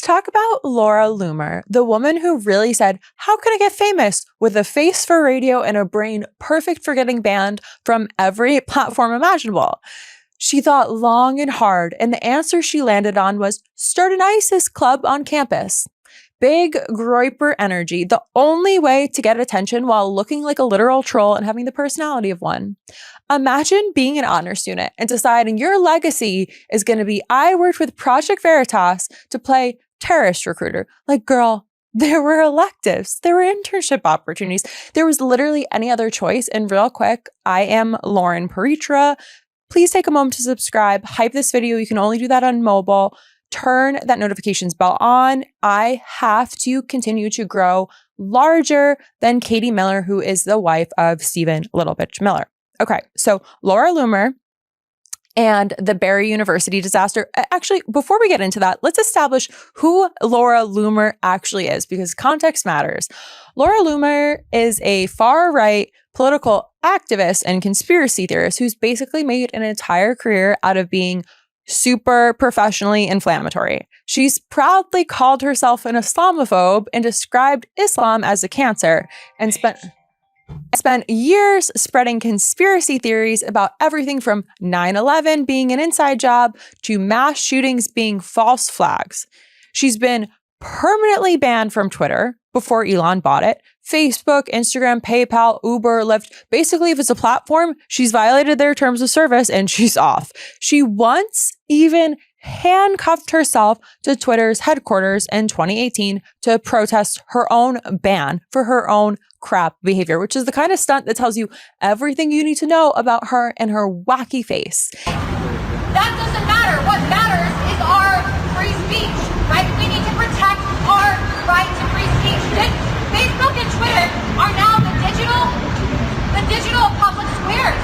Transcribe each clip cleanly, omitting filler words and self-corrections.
talk about Laura Loomer, the woman who really said, how can I get famous? With a face for radio and a brain perfect for getting banned from every platform imaginable. She thought long and hard, and the answer she landed on was start an ISIS club on campus. Big groiper energy, the only way to get attention while looking like a literal troll and having the personality of one. Imagine being an honor student and deciding your legacy is going to be, I worked with Project Veritas to play terrorist recruiter. Like, girl, there were electives, there were internship opportunities. There was literally any other choice. And real quick, I am Lauren Paritra. Please take a moment to subscribe, hype this video. You can only do that on mobile. Turn that notifications bell on. I have to continue to grow larger than Katie Miller, who is the wife of Stephen Little Bitch Miller. Okay, so Laura Loomer and the Barry University disaster. Actually, before we get into that, let's establish who Laura Loomer actually is, because context matters. Laura Loomer is a far-right political activist and conspiracy theorist who's basically made an entire career out of being super professionally inflammatory. She's proudly called herself an Islamophobe and described Islam as a cancer, and spent years spreading conspiracy theories about everything from 9/11 being an inside job to mass shootings being false flags. She's been permanently banned from Twitter before Elon bought it, Facebook, Instagram, PayPal, Uber, Lyft. Basically, if it's a platform, she's violated their terms of service and she's off. She once even handcuffed herself to Twitter's headquarters in 2018 to protest her own ban for her own crap behavior, which is the kind of stunt that tells you everything you need to know about her and her wacky face. That doesn't matter. What matters is our free speech, right? We need to protect our right to free speech. Facebook and Twitter are now the digital public squares.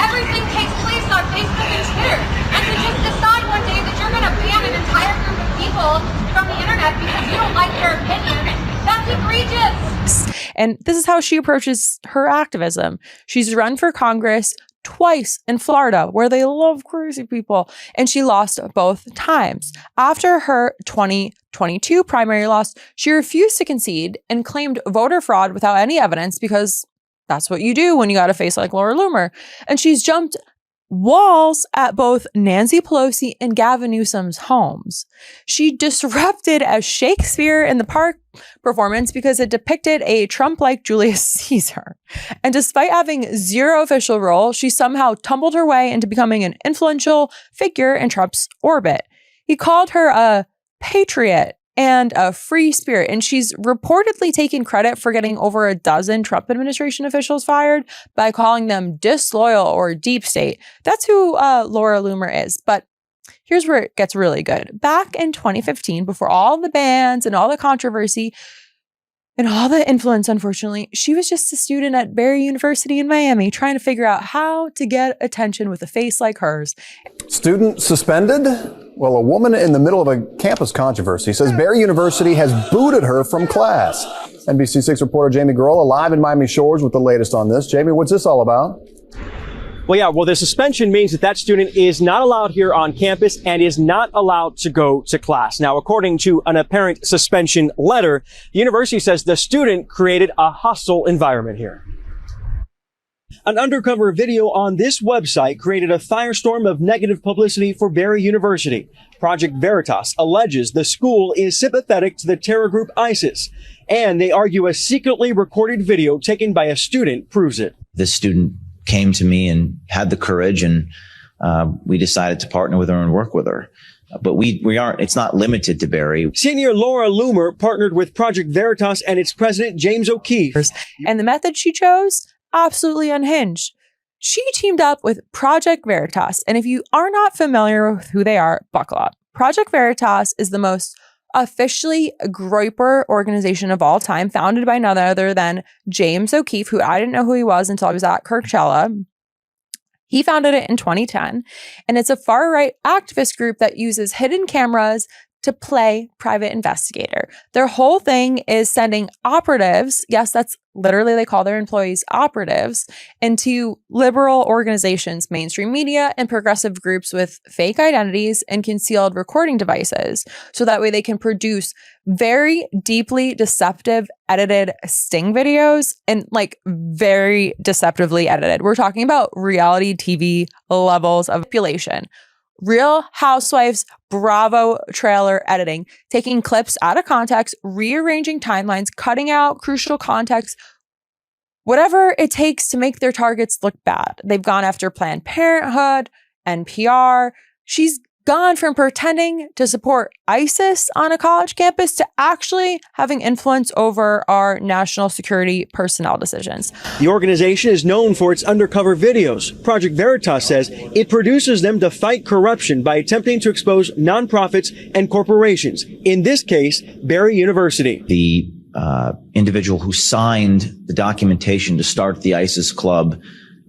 Everything takes place on Facebook and Twitter. And to just decide one day that you're going to ban an entire group of people from the internet because you don't like their opinion, that's egregious. And this is how she approaches her activism. She's run for Congress twice in Florida, where they love crazy people, and she lost both times. After her 2022 primary loss, she refused to concede and claimed voter fraud without any evidence, because that's what you do when you got a face like Laura Loomer. And she's jumped walls at both Nancy Pelosi and Gavin Newsom's homes. She disrupted a Shakespeare in the Park performance because it depicted a Trump-like Julius Caesar. And despite having zero official role, she somehow tumbled her way into becoming an influential figure in Trump's orbit. He called her a patriot and a free spirit, and she's reportedly taken credit for getting over a dozen Trump administration officials fired by calling them disloyal or deep state. That's who Laura Loomer is. But here's where it gets really good. Back in 2015, before all the bans and all the controversy and all the influence, unfortunately, she was just a student at Barry University in Miami trying to figure out how to get attention with a face like hers. Student suspended? Well, a woman in the middle of a campus controversy says Barry University has booted her from class. NBC6 reporter Jamie Garola live in Miami Shores with the latest on this. Jamie, what's this all about? Well, the suspension means that student is not allowed here on campus and is not allowed to go to class. Now, according to an apparent suspension letter, the university says the student created a hostile environment here. An undercover video on this website created a firestorm of negative publicity for Barry University. Project Veritas alleges the school is sympathetic to the terror group ISIS, and they argue a secretly recorded video taken by a student proves it. This student came to me and had the courage, and we decided to partner with her and work with her. But we aren't, it's not limited to Barry. Senior Laura Loomer partnered with Project Veritas and its president, James O'Keefe. And the method she chose? Absolutely unhinged. She teamed up with Project Veritas. And if you are not familiar with who they are, buckle up. Project Veritas is the most officially groiper organization of all time, founded by none other than James O'Keefe, who I didn't know who he was until I was at Coachella. He founded it in 2010, and it's a far-right activist group that uses hidden cameras, to play private investigator. Their whole thing is sending operatives, yes, that's literally they call their employees operatives, into liberal organizations, mainstream media, and progressive groups with fake identities and concealed recording devices. So that way they can produce very deeply deceptive edited sting videos, and like very deceptively edited. We're talking about reality TV levels of manipulation. Real Housewives Bravo trailer editing, taking clips out of context, rearranging timelines, cutting out crucial context, whatever it takes to make their targets look bad. They've gone after Planned Parenthood, NPR. She's gone from pretending to support ISIS on a college campus to actually having influence over our national security personnel decisions. The organization is known for its undercover videos. Project Veritas says it produces them to fight corruption by attempting to expose nonprofits and corporations. In this case, Barry University. The individual who signed the documentation to start the ISIS club,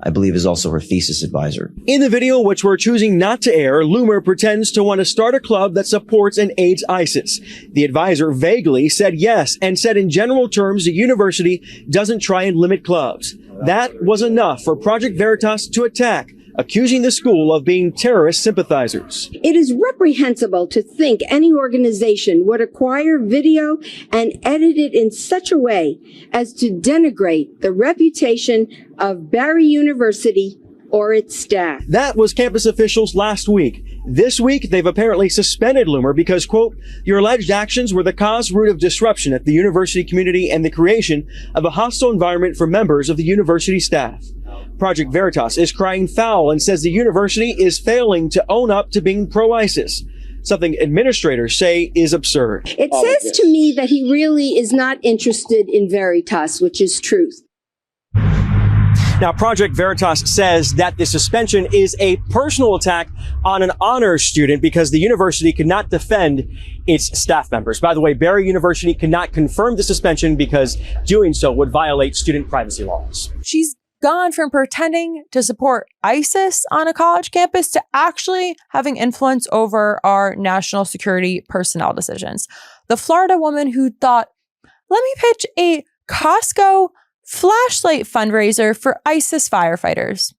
I believe, is also her thesis advisor. In the video, which we're choosing not to air, Loomer pretends to want to start a club that supports and aids ISIS. The advisor vaguely said yes, and said in general terms the university doesn't try and limit clubs. That was enough for Project Veritas to attack, accusing the school of being terrorist sympathizers. It is reprehensible to think any organization would acquire video and edit it in such a way as to denigrate the reputation of Barry University or its staff. That was campus officials last week. This week, they've apparently suspended Loomer because, quote, your alleged actions were the cause root of disruption at the university community and the creation of a hostile environment for members of the university staff. Project Veritas is crying foul and says the university is failing to own up to being pro-ISIS, something administrators say is absurd. It says to me that he really is not interested in Veritas, which is truth. Now, Project Veritas says that the suspension is a personal attack on an honors student because the university could not defend its staff members. By the way, Barry University cannot confirm the suspension because doing so would violate student privacy laws. She's gone from pretending to support ISIS on a college campus to actually having influence over our national security personnel decisions. The Florida woman who thought, let me pitch a Costco flashlight fundraiser for ISIS firefighters.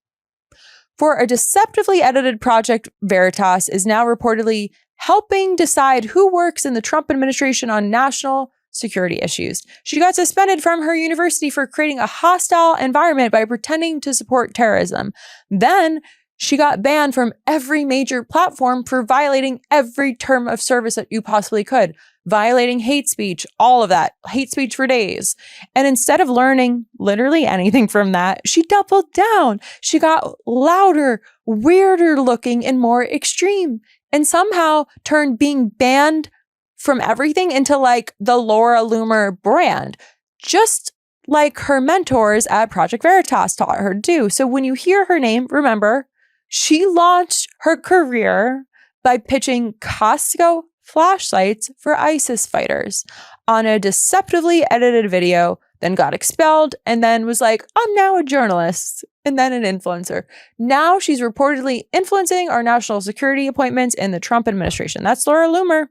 For a deceptively edited Project Veritas is now reportedly helping decide who works in the Trump administration on national security issues. She got suspended from her university for creating a hostile environment by pretending to support terrorism. Then she got banned from every major platform for violating every term of service that you possibly could, violating hate speech, all of that, hate speech for days. And instead of learning literally anything from that, she doubled down. She got louder, weirder looking, and more extreme, and somehow turned being banned from everything into like the Laura Loomer brand, just like her mentors at Project Veritas taught her to do. So when you hear her name, remember, she launched her career by pitching Costco flashlights for ISIS fighters on a deceptively edited video, then got expelled, and then was like, I'm now a journalist, and then an influencer. Now she's reportedly influencing our national security appointments in the Trump administration. That's Laura Loomer.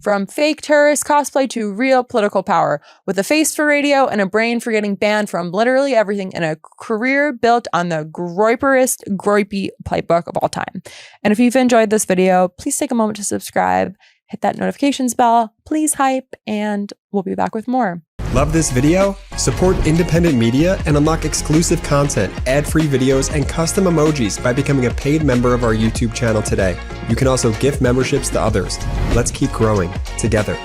From fake terrorist cosplay to real political power, with a face for radio and a brain for getting banned from literally everything, and a career built on the groipy playbook of all time. And if you've enjoyed this video, please take a moment to subscribe, hit that notifications bell, please hype, and we'll be back with more. Love this video? Support independent media and unlock exclusive content, ad-free videos, and custom emojis by becoming a paid member of our YouTube channel today. You can also gift memberships to others. Let's keep growing together.